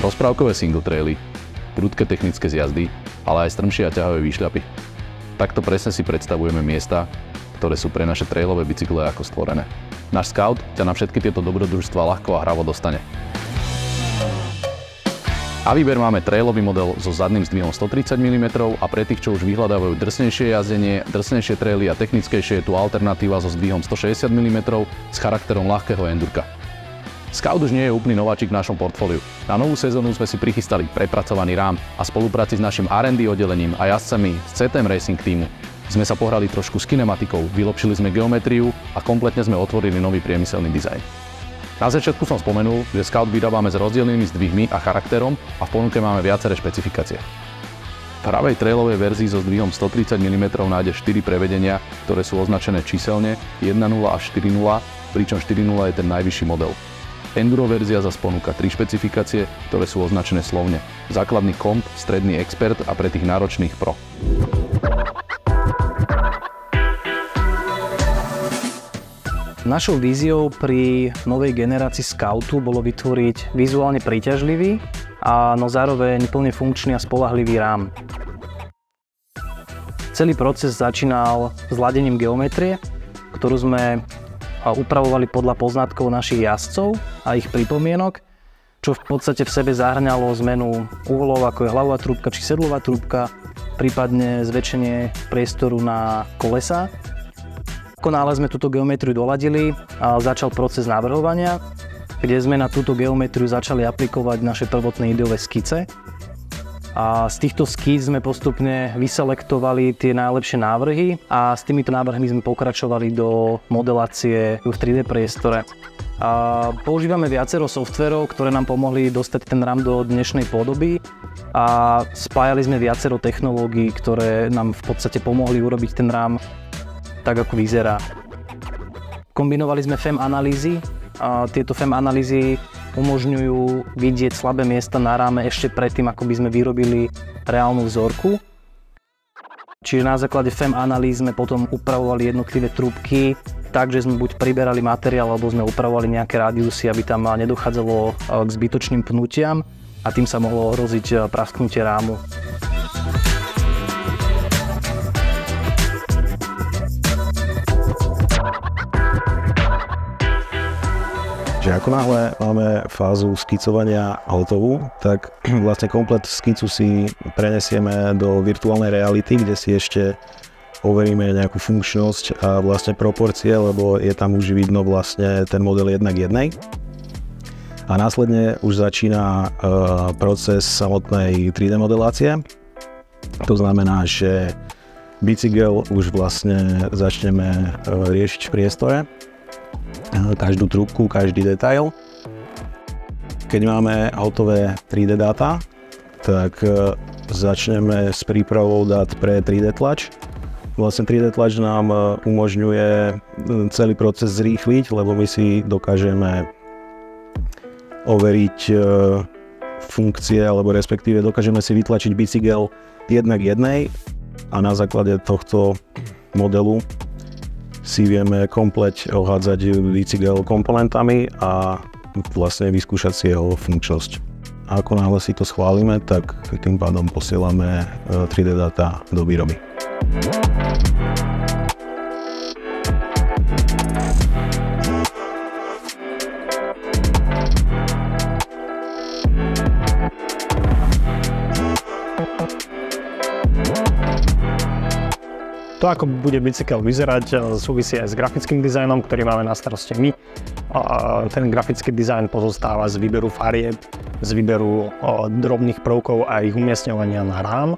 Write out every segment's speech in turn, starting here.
rozprávkové single traily, prudké technické zjazdy, ale aj strmšie a ťahové výšľapy. Takto presne si predstavujeme miesta, ktoré sú pre naše trailové bicykle ako stvorené. Náš Scout ťa na všetky tieto dobrodružstvá ľahko a hravo dostane. Na výber máme trailový model so zadným zdvihom 130 mm a pre tých, čo už vyhľadávajú drsnejšie jazdenie, drsnejšie traily a technickejšie je tu alternatíva so zdvihom 160 mm s charakterom ľahkého endurka. Scout už nie je úplný nováčik v našom portfóliu. Na novú sezónu sme si prichystali prepracovaný rám a v spolupráci s našim R&D oddelením a jazdcami z CTM Racing týmu sme sa pohrali trošku s kinematikou, vylepšili sme geometriu a kompletne sme otvorili nový priemyselný dizajn. Na začiatku som spomenul, že Scout vydávame s rozdielnymi zdvihmi a charakterom a v ponuke máme viaceré špecifikácie. V hravej trailovej verzii so zdvihom 130 mm nájdeš 4 prevedenia, ktoré sú označené číselne 1.0 až 4.0, pričom 4.0 je ten najvyšší model. Enduro verzia zas ponúka 3 špecifikácie, ktoré sú označené slovne. Základný komp, stredný expert a pre tých náročných pro. Našou víziou pri novej generácii Scoutu bolo vytvoriť vizuálne príťažlivý a zároveň plne funkčný a spoľahlivý rám. Celý proces začínal s ladením geometrie, ktorú sme upravovali podľa poznatkov našich jazdcov a ich pripomienok, čo v podstate v sebe zahŕňalo zmenu uhlov, ako je hlavová trúbka či sedlová trúbka, prípadne zväčšenie priestoru na kolesá. Ako náhle sme túto geometriu doladili, začal proces navrhovania, kde sme na túto geometriu začali aplikovať naše prvotné ideové skice. A z týchto skíc sme postupne vyselektovali tie najlepšie návrhy a s týmito návrhmi sme pokračovali do modelácie v 3D priestore. Používame viacero softverov, ktoré nám pomohli dostať ten RAM do dnešnej podoby a spájali sme viacero technológií, ktoré nám v podstate pomohli urobiť ten RAM tak, ako vyzerá. Kombinovali sme FEM analýzy a tieto FEM analýzy umožňujú vidieť slabé miesta na ráme ešte predtým, ako by sme vyrobili reálnu vzorku. Čiže na základe FEM analýz sme potom upravovali jednotlivé trúbky tak, že sme buď priberali materiál, alebo sme upravovali nejaké rádiusy, aby tam nedochádzalo k zbytočným pnutiam a tým sa mohlo ohroziť prasknutie rámu. Ako náhle máme fázu skicovania hotovú, tak vlastne komplet skicu si prenesieme do virtuálnej reality, kde si ešte overíme nejakú funkčnosť a vlastne proporcie, lebo je tam už vidno vlastne ten model 1:1. A následne už začína proces samotnej 3D modelácie. To znamená, že bicykel už vlastne začneme riešiť v priestore. Každú trúbku, každý detail. Keď máme hotové 3D dáta, tak začneme s prípravou dát pre 3D tlač. Vlastne 3D tlač nám umožňuje celý proces zrýchliť, lebo my si dokážeme overiť funkcie, alebo respektíve dokážeme si vytlačiť bicykel 1:1 a na základe tohto modelu si vieme komplet ohádzať bicykel komponentami a vlastne vyskúšať si jeho funkčnosť. A ako náhle si to schválime, tak tým pádom posielame 3D data do výroby. To, ako bude bicykel vyzerať, súvisí aj s grafickým dizajnom, ktorý máme na starosti my. Ten grafický dizajn pozostáva z výberu farieb, z výberu drobných prvkov a ich umiestňovania na rám.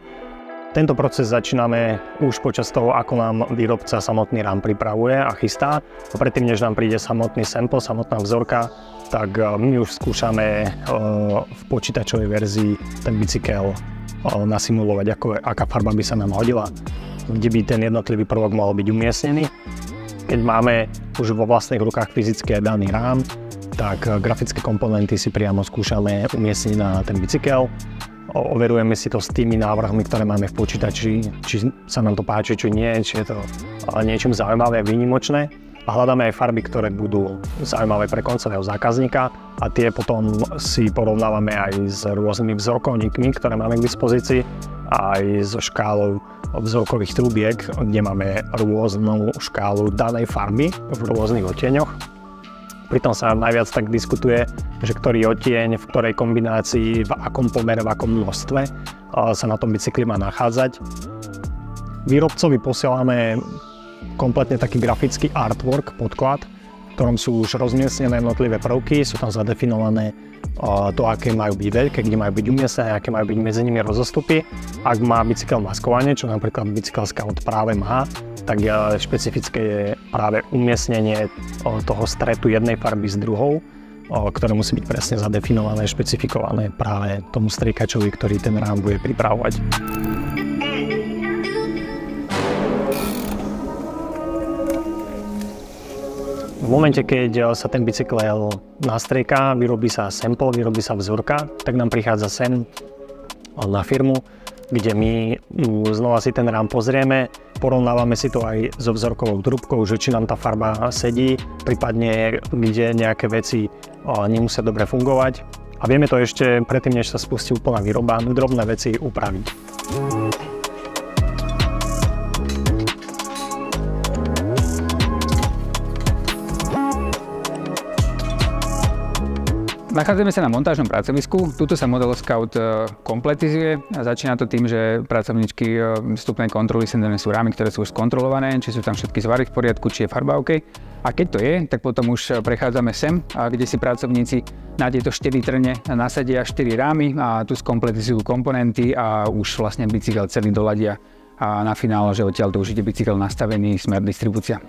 Tento proces začíname už počas toho, ako nám výrobca samotný rám pripravuje a chystá. Predtým, než nám príde samotný sample, samotná vzorka, tak my už skúšame v počítačovej verzii ten bicykel nasimulovať, aká farba by sa nám hodila, kde by ten jednotlivý prvok mohol byť umiestnený. Keď máme už vo vlastných rukách fyzicky daný rám, tak grafické komponenty si priamo skúšame umiestniť na ten bicykel. Overujeme si to s tými návrhmi, ktoré máme v počítači, či sa nám to páči, či nie, či je to niečím zaujímavé a výnimočné. A a hľadáme aj farby, ktoré budú zaujímavé pre koncového zákazníka a tie potom si porovnávame aj s rôznymi vzorkovníkmi, ktoré máme k dispozícii, aj so škálou vzorkových trubiek, kde máme rôznu škálu danej farby v rôznych odtieňoch. Pritom sa najviac tak diskutuje, že ktorý odtieň, v ktorej kombinácii, v akom pomere, v akom množstve sa na tom bicykli má nachádzať. Výrobcovi posielame kompletne taký grafický artwork, podklad, v ktorom sú už rozmiestnené jednotlivé prvky, sú tam zadefinované to, aké majú byť veľké, kde majú byť umiestnené, aké majú byť medzi nimi rozostupy. Ak má bicykel maskovanie, čo napríklad Bicycle Scout práve má, tak špecifické je práve umiestnenie toho stretu jednej farby s druhou, ktoré musí byť presne zadefinované, špecifikované práve tomu striekačovi, ktorý ten rám bude pripravovať. V momente, keď sa ten bicykel nastrieká, vyrobí sa sample, vyrobí sa vzorka, tak nám prichádza sem na firmu, kde my znova si ten rám pozrieme, porovnávame si to aj so vzorkovou trúbkou, že či nám tá farba sedí, prípadne kde nejaké veci nemusia dobre fungovať. A vieme to ešte predtým, než sa spustí úplná výroba, drobné veci upraviť. Nachádzame sa na montážnom pracovisku. Tuto sa Model Scout kompletizuje a začína to tým, že pracovníčky vstupnej kontroly sem donesú rámy, ktoré sú už skontrolované, či sú tam všetky zvary v poriadku, či je farba OK. A keď to je, tak potom už prechádzame sem, kde si pracovníci na tieto 4 trne nasadia 4 rámy a tu skompletizujú komponenty a už vlastne bicykel celý doladia a na finále, že odtiaľ to už ide bicykel nastavený, smer distribúcia.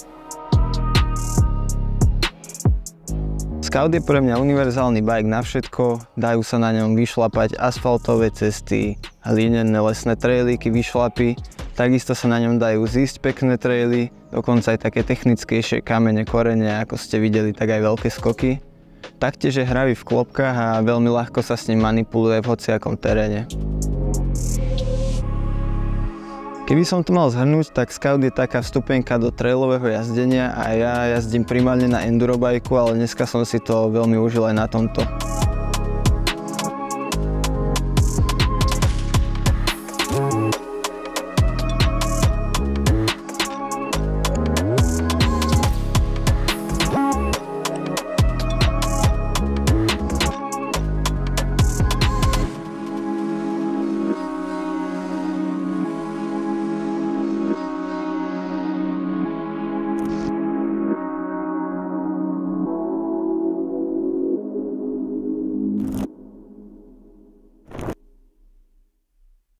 Scout je pre mňa univerzálny bike na všetko, dajú sa na ňom vyšlapať asfaltové cesty, hlinené lesné trailíky, vyšlapy, takisto sa na ňom dajú zísť pekné traily, dokonca aj také technickejšie kamene, korene, ako ste videli, tak aj veľké skoky. Taktiež je hravý v klopkách a veľmi ľahko sa s ním manipuluje v hociakom teréne. Keby som to mal zhrnúť, tak Scout je taká vstupenka do trailového jazdenia a ja jazdím primárne na endurobajku, ale dneska som si to veľmi užil aj na tomto.